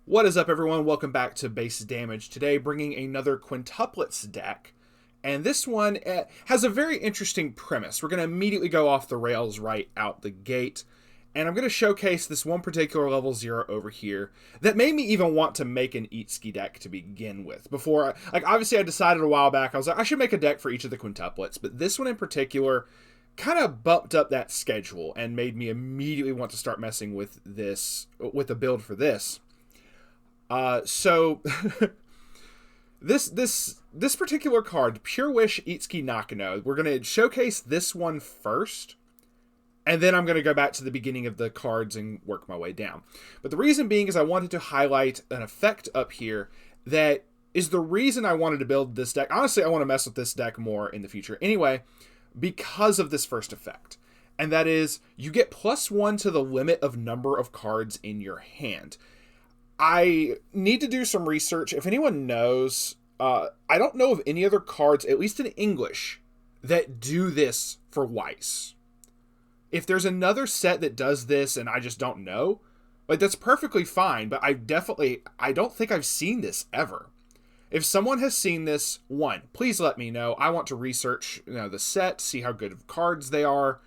What is up, everyone? Welcome back to Base Damage. Today, bringing another Quintuplets deck. And this one has a very interesting premise. We're going to immediately go off the rails right out the gate. And I'm going to showcase this one particular level 0 over here that made me even want to make an Itsuki deck to begin with. Before, obviously I decided a while back, I was like, I should make a deck for each of the Quintuplets. But this one in particular kind of bumped up that schedule and made me immediately want to start messing with a build for this. So this particular card, Pure Wish Itsuki Nakano, we're going to showcase this one first, and then I'm going to go back to the beginning of the cards and work my way down. But the reason being is I wanted to highlight an effect up here that is the reason I wanted to build this deck. Honestly, I want to mess with this deck more in the future anyway, because of this first effect. And that is, you get +1 to the limit of number of cards in your hand. I need to do some research. If anyone knows, I don't know of any other cards, at least in English, that do this for Weiss. If there's another set that does this and I just don't know, that's perfectly fine, but I don't think I've seen this ever. If someone has seen this, one, please let me know. I want to research, the set, see how good of cards they are.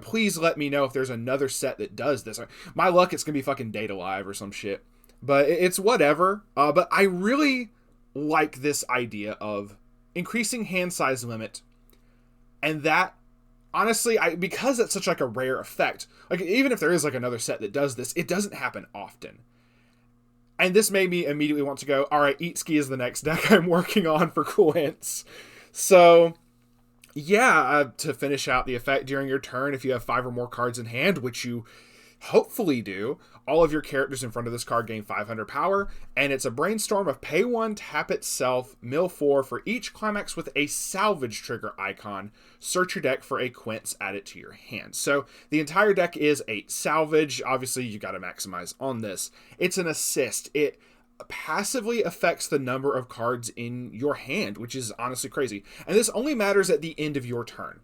Please let me know if there's another set that does this. My luck, it's going to be fucking Data Live or some shit. But it's whatever. But I really like this idea of increasing hand size limit. And that, honestly, because it's such a rare effect, even if there is another set that does this, it doesn't happen often. And this made me immediately want to go, alright, Itsuki is the next deck I'm working on for Quints. So yeah, to finish out the effect during your turn, if you have 5 or more cards in hand, which you hopefully do, all of your characters in front of this card gain 500 power, and it's a brainstorm of pay 1, tap itself, mill 4 for each climax with a salvage trigger icon. Search your deck for a Quints, add it to your hand. So the entire deck is a salvage. Obviously, you got to maximize on this. It's an assist. It passively affects the number of cards in your hand, which is honestly crazy. And this only matters at the end of your turn.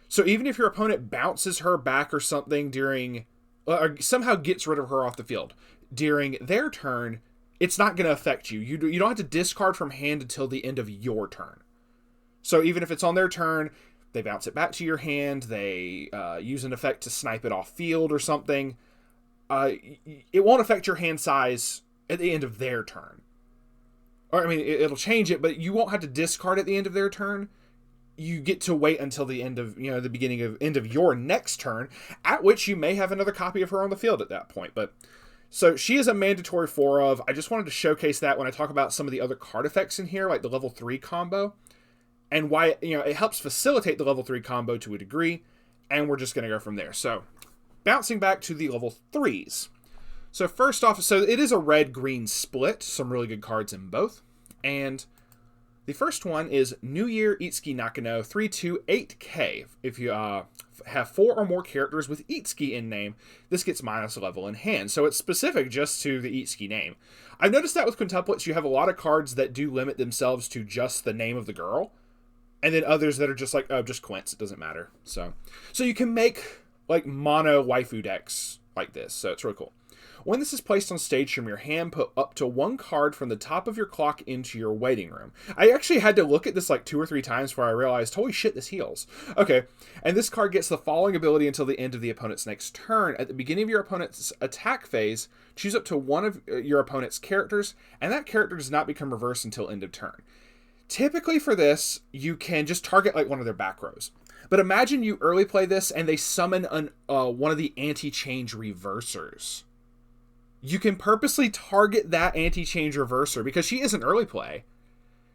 So even if your opponent bounces her back or something during, or somehow gets rid of her off the field during their turn, it's not going to affect you. You don't have to discard from hand until the end of your turn. So even if it's on their turn, they bounce it back to your hand, they use an effect to snipe it off field or something, it won't affect your hand size at the end of their turn. Or, it'll change it, but you won't have to discard at the end of their turn. You get to wait until the end of, the beginning of end of your next turn, at which you may have another copy of her on the field at that point. But so she is a mandatory 4 of. I just wanted to showcase that when I talk about some of the other card effects in here, like the level 3 combo, and why, it helps facilitate the level 3 combo to a degree, and we're just going to go from there. So, bouncing back to the level 3s. So first off, so it is a red-green split. Some really good cards in both. And the first one is New Year Itsuki Nakano 328K. If you have 4 or more characters with Itsuki in name, this gets minus level in hand. So it's specific just to the Itsuki name. I've noticed that with Quintuplets, you have a lot of cards that do limit themselves to just the name of the girl. And then others that are just just Quints. It doesn't matter. So you can make mono waifu decks like this. So it's really cool. When this is placed on stage from your hand, put up to 1 card from the top of your clock into your waiting room. I actually had to look at this 2 or 3 times before I realized, holy shit, this heals. Okay, and this card gets the following ability until the end of the opponent's next turn. At the beginning of your opponent's attack phase, choose up to 1 of your opponent's characters, and that character does not become reversed until end of turn. Typically for this, you can just target one of their back rows. But imagine you early play this and they summon one of the anti-change reversers. You can purposely target that anti-change reverser because she is an early play.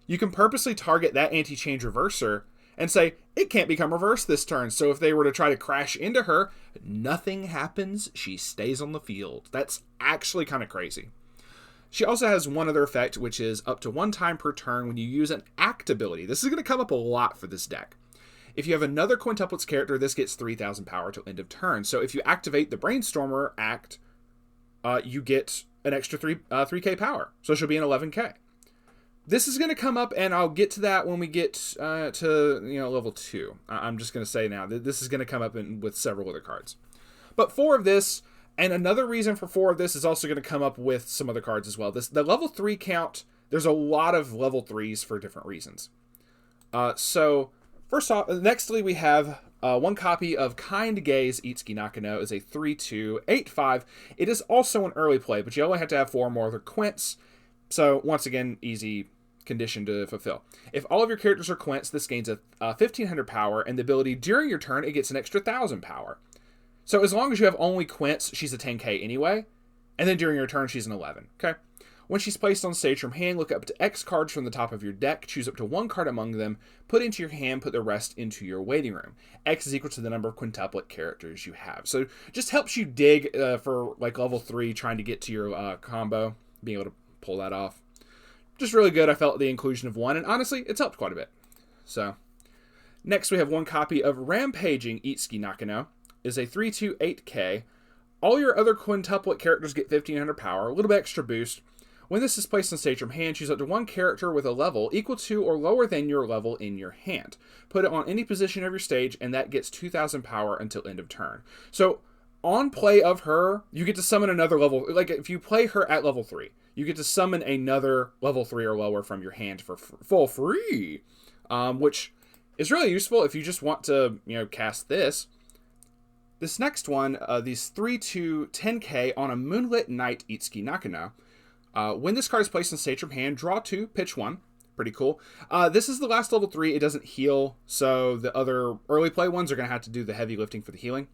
You can purposely target that anti-change reverser and say, it can't become reversed this turn. So if they were to try to crash into her, nothing happens. She stays on the field. That's actually kind of crazy. She also has one other effect, which is up to 1 time per turn when you use an act ability. This is going to come up a lot for this deck. If you have another Quintuplets character, this gets 3,000 power till end of turn. So if you activate the Brainstormer act, you get an extra 3k power. So she'll be an 11k. This is going to come up, and I'll get to that when we get to level 2. I'm just going to say now that this is going to come up with several other cards. But 4 of this, And another reason for 4 of this is also going to come up with some other cards as well. The level 3 count, there's a lot of level 3s for different reasons. So, first off, nextly we have 1 copy of Kind Gaze Itsuki Nakano is a 3/2/8/5. It is also an early play, but you only have to have 4 more other quints. So, once again, easy condition to fulfill. If all of your characters are quints, this gains a 1500 power, and the ability during your turn, it gets an extra 1000 power. So as long as you have only quints, she's a 10k anyway, and then during your turn, she's an 11, okay? When she's placed on stage from hand, look up to X cards from the top of your deck, choose up to 1 card among them, put into your hand, put the rest into your waiting room. X is equal to the number of quintuplet characters you have. So just helps you dig for like level 3, trying to get to your combo, being able to pull that off. Just really good. I felt the inclusion of 1, and honestly, it's helped quite a bit. So, next we have 1 copy of Rampaging Itsuki Nakano. Is a 3/2/8k. All your other quintuplet characters get 1500 power, a little bit extra boost. When this is placed on stage from hand, choose up to 1 character with a level equal to or lower than your level in your hand. Put it on any position of your stage, and that gets 2000 power until end of turn. So, on play of her, you get to summon another level. Like, if you play her at level 3, you get to summon another level 3 or lower from your hand for full free, which is really useful if you just want to, cast this. This next one, these 3/2/10k on a Moonlit Night Itsuki Nakano. When this card is placed on stage from hand, draw 2, pitch 1. Pretty cool. This is the last level 3. It doesn't heal, so the other early play ones are going to have to do the heavy lifting for the healing.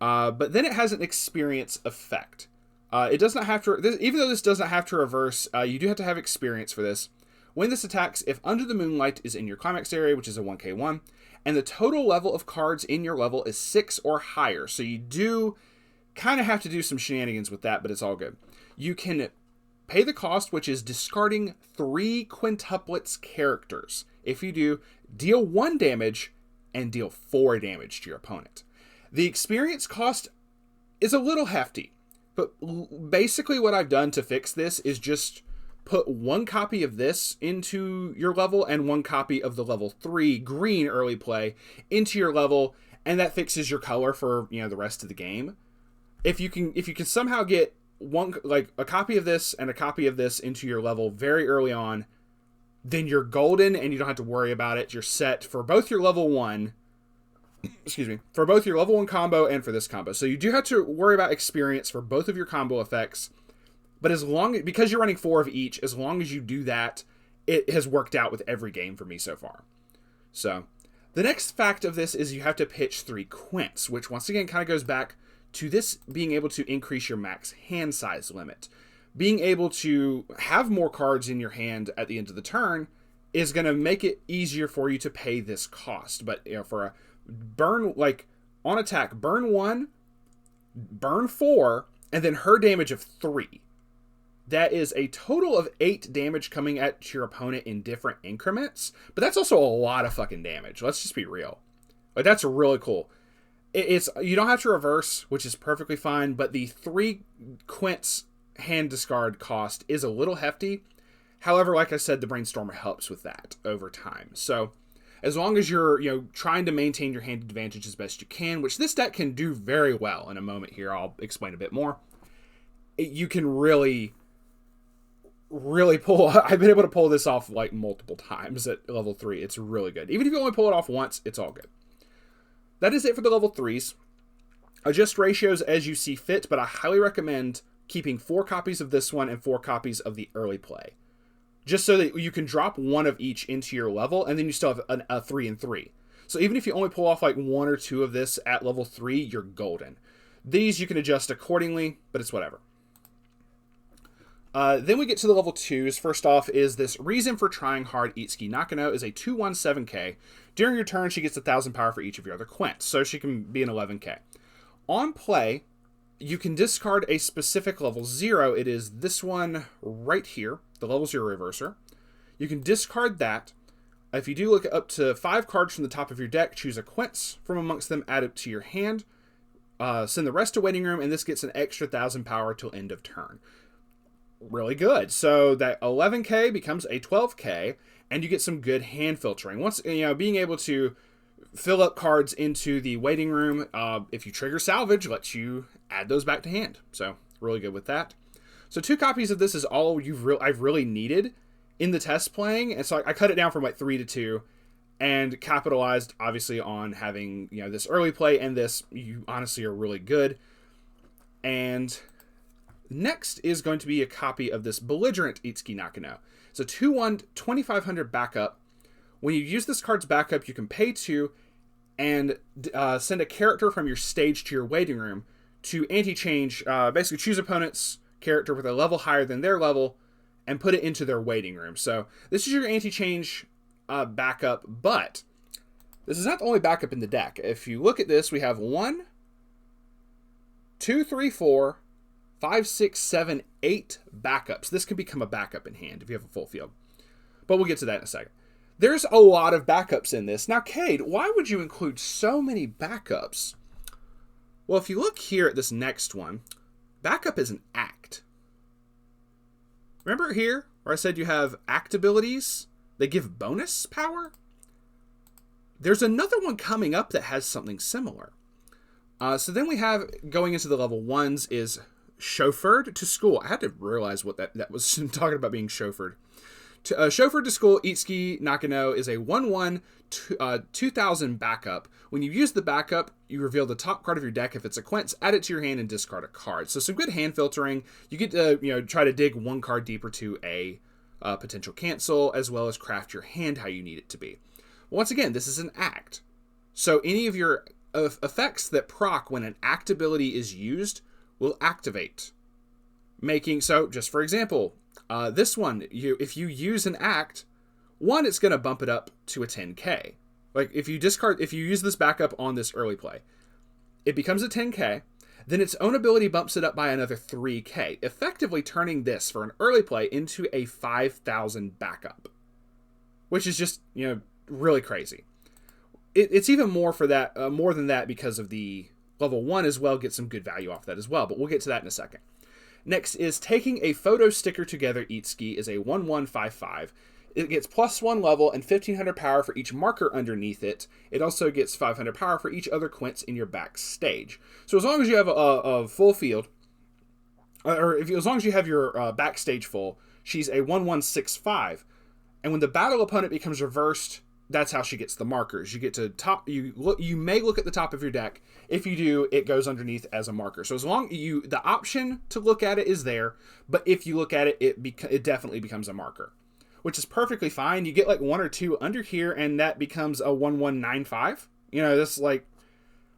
But then it has an experience effect. It does not have to, even though this does not have to reverse, you do have to have experience for this. When this attacks, if Under the Moonlight is in your climax area, which is a 1k1, and the total level of cards in your level is 6 or higher. So you do kind of have to do some shenanigans with that, but it's all good. You can pay the cost, which is discarding 3 quintuplets characters. If you do, deal 1 damage and deal 4 damage to your opponent. The experience cost is a little hefty, but basically what I've done to fix this is just put 1 copy of this into your level and 1 copy of the level 3 green early play into your level, and that fixes your color for the rest of the game. If you can somehow get a copy of this and a copy of this into your level very early on, then you're golden and you don't have to worry about it. You're set for both your level 1, for both your level 1 combo and for this combo. So you do have to worry about experience for both of your combo effects. But because you're running 4 of each, as long as you do that, it has worked out with every game for me so far. So, the next fact of this is you have to pitch 3 quints, which once again kind of goes back to this being able to increase your max hand size limit. Being able to have more cards in your hand at the end of the turn is going to make it easier for you to pay this cost. But for a burn, on attack, burn 1, burn 4, and then her damage of 3. That is a total of 8 damage coming at your opponent in different increments. But that's also a lot of fucking damage. Let's just be real. That's really cool. You don't have to reverse, which is perfectly fine. But the 3 quints hand discard cost is a little hefty. However, like I said, the brainstormer helps with that over time. So as long as you're trying to maintain your hand advantage as best you can, which this deck can do very well in a moment here, I'll explain a bit more. You can really pull. I've been able to pull this off multiple times at level 3. It's really good. Even if you only pull it off once, it's all good. That is it for the level 3s. Adjust ratios as you see fit, but I highly recommend keeping 4 copies of this one and 4 copies of the early play. Just so that you can drop 1 of each into your level, and then you still have a 3 and 3. So even if you only pull off 1 or 2 of this at level 3, you're golden. These you can adjust accordingly, but it's whatever. Then we get to the level 2s. First off is this Reason for Trying Hard Itsuki Nakano is a 2/17k. During your turn, she gets 1000 power for each of your other quints, so she can be an 11k. On play, you can discard a specific level 0. It is this one right here, the level 0 reverser. You can discard that. If you do look up to 5 cards from the top of your deck, choose a quints from amongst them, add it to your hand, send the rest to waiting room, and this gets an extra 1000 power till end of turn. Really good. So that 11k becomes a 12k, and you get some good hand filtering. Once being able to fill up cards into the waiting room. If you trigger Salvage, lets you add those back to hand. So really good with that. So 2 copies of this is all I've really needed in the test playing, and so I cut it down from like 3 to 2, and capitalized obviously on having this early play, and this you honestly are really good. And next is going to be a copy of this Belligerent Itsuki Nakano. It's a 2/1 2500 backup. When you use this card's backup, you can pay 2 and send a character from your stage to your waiting room to anti-change, basically choose opponent's character with a level higher than their level and put it into their waiting room. So this is your anti-change backup, but this is not the only backup in the deck. If you look at this, we have 1, 2, 3, 4, 5, 6, 7, 8 backups. This can become a backup in hand if you have a full field, but we'll get to that in a second. There's a lot of backups in this. Now, Cade, why would you include so many backups? Well, if you look here at this next one, backup is an act. Remember here where I said you have act abilities? They give bonus power? There's another one coming up that has something similar. So then we have, going into the level 1s, is chauffeured to school. I had to realize what that was talking about, being chauffeured. Chauffeured to school, Itsuki Nakano is a 1/1 2000 backup. When you use the backup, you reveal the top card of your deck. If it's a quince, add it to your hand and discard a card. So some good hand filtering. You get to try to dig one card deeper to a potential cancel, as well as craft your hand how you need it to be. Once again, this is an act. So any of your effects that proc when an act ability is used will activate. So just for example, this one, if you use an act, one, it's going to bump it up to a 10k. Like if you use this backup on this early play, it becomes a 10k. Then its own ability bumps it up by another 3k, effectively turning this for an early play into a 5,000 backup, which is just really crazy. It's even more for that, more than that, because of the level 1 as well. Get some good value off that as well, but we'll get to that in a second. Next is taking a photo sticker together. Itsuki is a 1/1/5/5. It gets +1 level and 1500 power for each marker underneath it. It also gets 500 power for each other quince in your backstage. So as long as you have a full field, as long as you have your backstage full, she's a 1/1/6/5. And when the battle opponent becomes reversed, that's how she gets the markers. You get to you may look at the top of your deck. If you do, it goes underneath as a marker. So as long the option to look at it is there, but if you look at it, it definitely becomes a marker, which is perfectly fine. You get like 1 or 2 under here, and that becomes a 1/1/9/5. That's like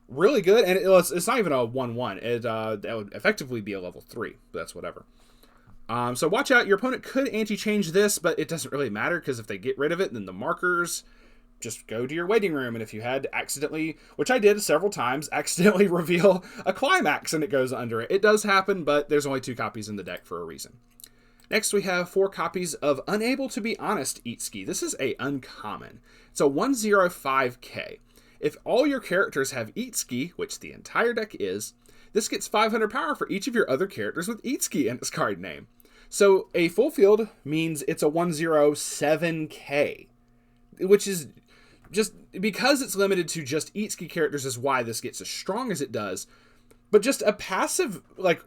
really good, and it's not even a 1/1. That would effectively be a level 3, but that's whatever. So watch out. Your opponent could anti-change this, but it doesn't really matter, because if they get rid of it, then the markers just go to your waiting room. And if you had accidentally, which I did several times, accidentally reveal a climax and it goes under it. It does happen, but there's only 2 copies in the deck for a reason. Next, we have 4 copies of Unable to Be Honest Itsuki. This is a uncommon. It's a 1/05k. If all your characters have Itsuki, which the entire deck is, this gets 500 power for each of your other characters with Itsuki in its card name. So a full field means it's a 1/07k, which is just because it's limited to just Itsuki characters is why this gets as strong as it does. But just a passive, like,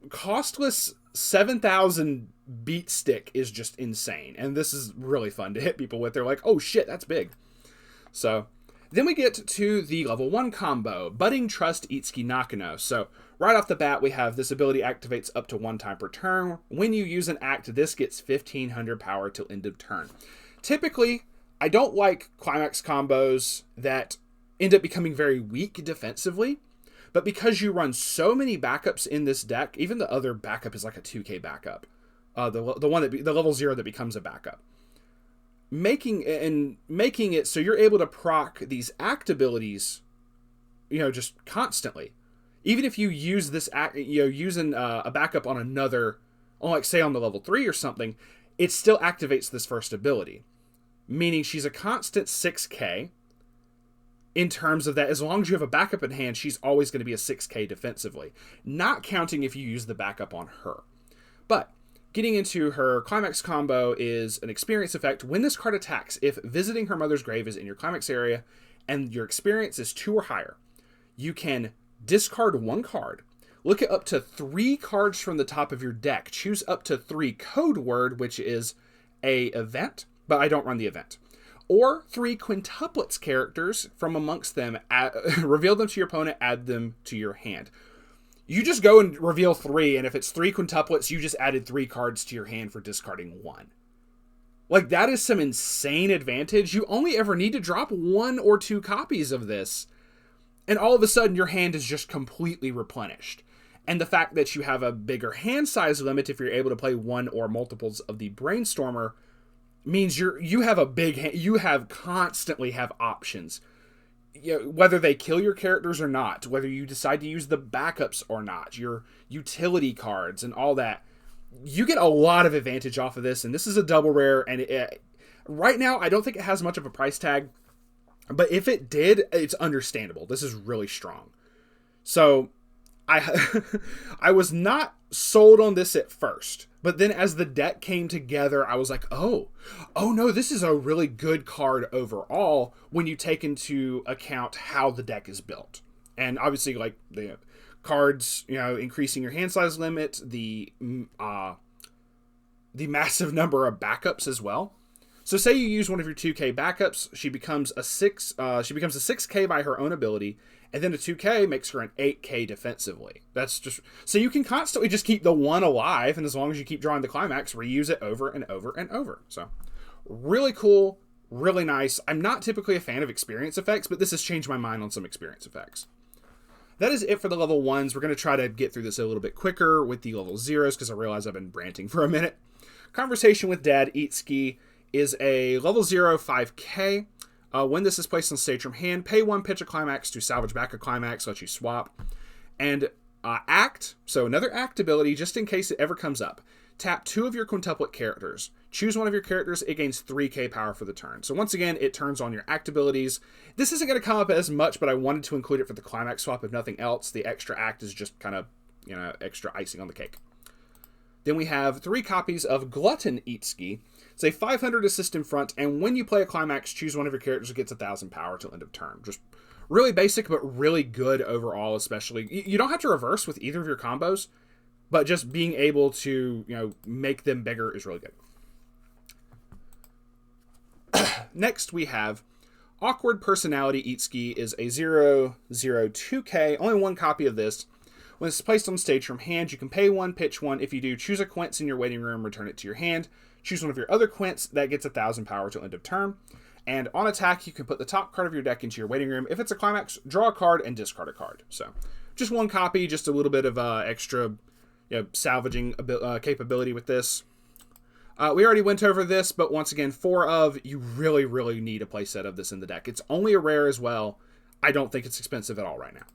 costless 7,000 beat stick is just insane. And this is really fun to hit people with. They're like, oh shit, that's big. So then we get to the level 1 combo, Budding Trust Itsuki Nakano. So right off the bat, we have this ability activates up to 1 time per turn. When you use an act, this gets 1500 power till end of turn. Typically, I don't like climax combos that end up becoming very weak defensively, but because you run so many backups in this deck, even the other backup is like a 2k backup, the level 0 that becomes a backup, making it so you're able to proc these act abilities, just constantly. Even if you use this act, using a backup on another, like say on the level 3 or something, it still activates this first ability. Meaning she's a constant 6k in terms of that. As long as you have a backup in hand, she's always going to be a 6k defensively. Not counting if you use the backup on her. But getting into her climax combo is an experience effect. When this card attacks, if visiting her mother's grave is in your climax area, and your experience is 2 or higher, you can discard 1 card, look at up to 3 cards from the top of your deck, choose up to 3 code word, which is a event, but I don't run the event, or 3 quintuplets characters from amongst them, reveal them to your opponent, add them to your hand. You just go and reveal 3, and if it's 3 quintuplets, you just added 3 cards to your hand for discarding 1. Like, that is some insane advantage. You only ever need to drop 1 or 2 copies of this, and all of a sudden your hand is just completely replenished. And the fact that you have a bigger hand size limit if you're able to play 1 or multiples of the brainstormer means you have a big hand. You constantly have options. You know, whether they kill your characters or not, whether you decide to use the backups or not, your utility cards and all that, you get a lot of advantage off of this. And this is a double rare, and right now I don't think it has much of a price tag, but if it did, it's understandable. This is really strong. So I was not sold on this at first, but then as the deck came together, I was like, oh no, this is a really good card overall when you take into account how the deck is built. And obviously, like, the cards, you know, increasing your hand size limit, the massive number of backups as well. So say you use one of your 2K backups, she becomes a 6K by her own ability, and then a 2K makes her an 8K defensively. That's just, so you can constantly just keep the 1 alive, and as long as you keep drawing the climax, reuse it over and over and over. So really cool, really nice. I'm not typically a fan of experience effects, but this has changed my mind on some experience effects. That is it for the level 1s. We're going to try to get through this a little bit quicker with the level 0s, because I realize I've been ranting for a minute. Conversation with Dad, Itsuki, is a level 0 5K. When this is placed on stage from hand, pay 1, pitch a climax to salvage back a climax, let you swap. And act, so another act ability, just in case it ever comes up. Tap 2 of your quintuplet characters. Choose one of your characters, it gains 3k power for the turn. So once again, it turns on your act abilities. This isn't going to come up as much, but I wanted to include it for the climax swap if nothing else. The extra act is just kind of, you know, extra icing on the cake. Then we have 3 copies of Glutton Itsuki. It's a 500 assist in front, and when you play a climax, choose one of your characters who gets 1,000 power till end of turn. Just really basic, but really good overall, especially. You don't have to reverse with either of your combos, but just being able to, you know, make them bigger is really good. Next, we have Awkward Personality Itsuki is a 0/02K, only 1 copy of this. When it's placed on stage from hand, you can pay 1, pitch 1. If you do, choose a quince in your waiting room, return it to your hand. Choose one of your other quints, that gets 1,000 power till end of turn. And on attack, you can put the top card of your deck into your waiting room. If it's a climax, draw a card and discard a card. So just 1 copy, just a little bit of extra, you know, salvaging capability with this. We already went over this, but once again, 4 of, you really, really need a playset of this in the deck. It's only a rare as well. I don't think it's expensive at all right now.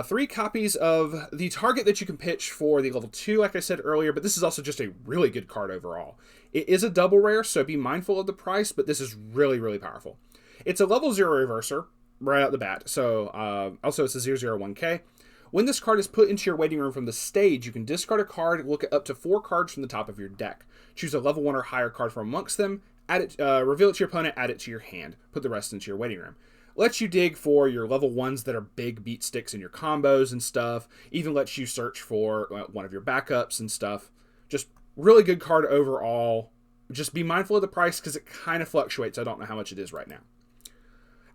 3 copies of the target that you can pitch for the level 2, like I said earlier, but this is also just a really good card overall. It is a double rare, so be mindful of the price, but this is really, really powerful. It's a level 0 reverser right out the bat, so also it's a 0/01K. When this card is put into your waiting room from the stage, you can discard a card, look at up to 4 cards from the top of your deck. Choose a level 1 or higher card from amongst them, add it, reveal it to your opponent, add it to your hand, put the rest into your waiting room. Lets you dig for your level 1s that are big beat sticks in your combos and stuff. Even lets you search for one of your backups and stuff. Just really good card overall. Just be mindful of the price because it kind of fluctuates. I don't know how much it is right now.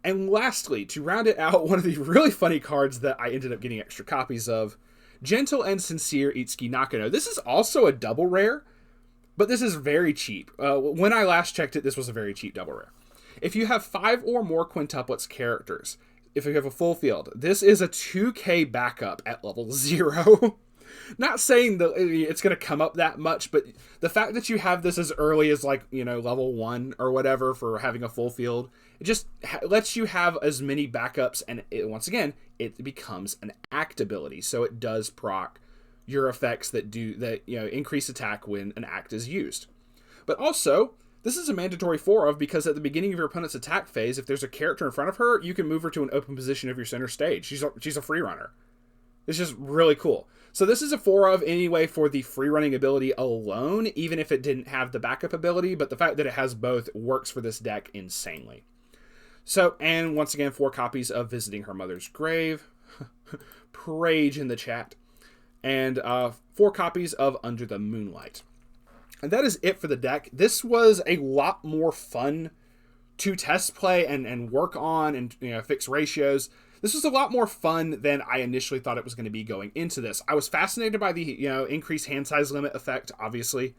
And lastly, to round it out, one of the really funny cards that I ended up getting extra copies of, Gentle and Sincere Itsuki Nakano. This is also a double rare, but this is very cheap. When I last checked it, this was a very cheap double rare. If you have 5 or more quintuplets characters, if you have a full field, this is a 2k backup at level 0. Not saying that it's going to come up that much, but the fact that you have this as early as, like, you know, level 1 or whatever for having a full field, it just lets you have as many backups, and once again, it becomes an act ability, so it does proc your effects that increase attack when an act is used. But also, this is a mandatory 4 of, because at the beginning of your opponent's attack phase, if there's a character in front of her, you can move her to an open position of your center stage. She's a free runner. It's just really cool. So this is a 4 of anyway for the free running ability alone, even if it didn't have the backup ability, but the fact that it has both works for this deck insanely. So, and once again, 4 copies of Visiting Her Mother's Grave. Rage in the chat. And 4 copies of Under the Moonlight. And that is it for the deck. This was a lot more fun to test play and work on and fix ratios. This was a lot more fun than I initially thought it was going to be going into this. I was fascinated by the increased hand size limit effect, obviously,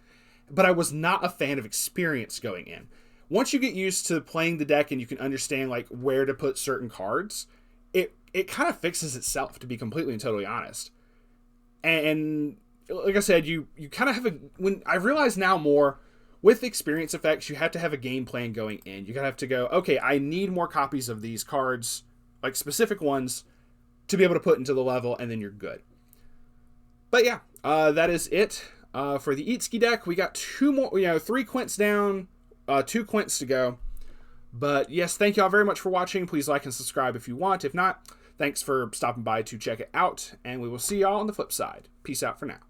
but I was not a fan of experience going in. Once you get used to playing the deck and you can understand like where to put certain cards, it kind of fixes itself, to be completely and totally honest. And like I said, you kind of have when I realize now more, with experience effects, you have to have a game plan going in. You have to go, okay, I need more copies of these cards, like specific ones, to be able to put into the level, and then you're good. But yeah, that is it for the Itsuki deck. We got 2 more, 3 Quints down, 2 Quints to go. But yes, thank you all very much for watching. Please like and subscribe if you want. If not, thanks for stopping by to check it out, and we will see y'all on the flip side. Peace out for now.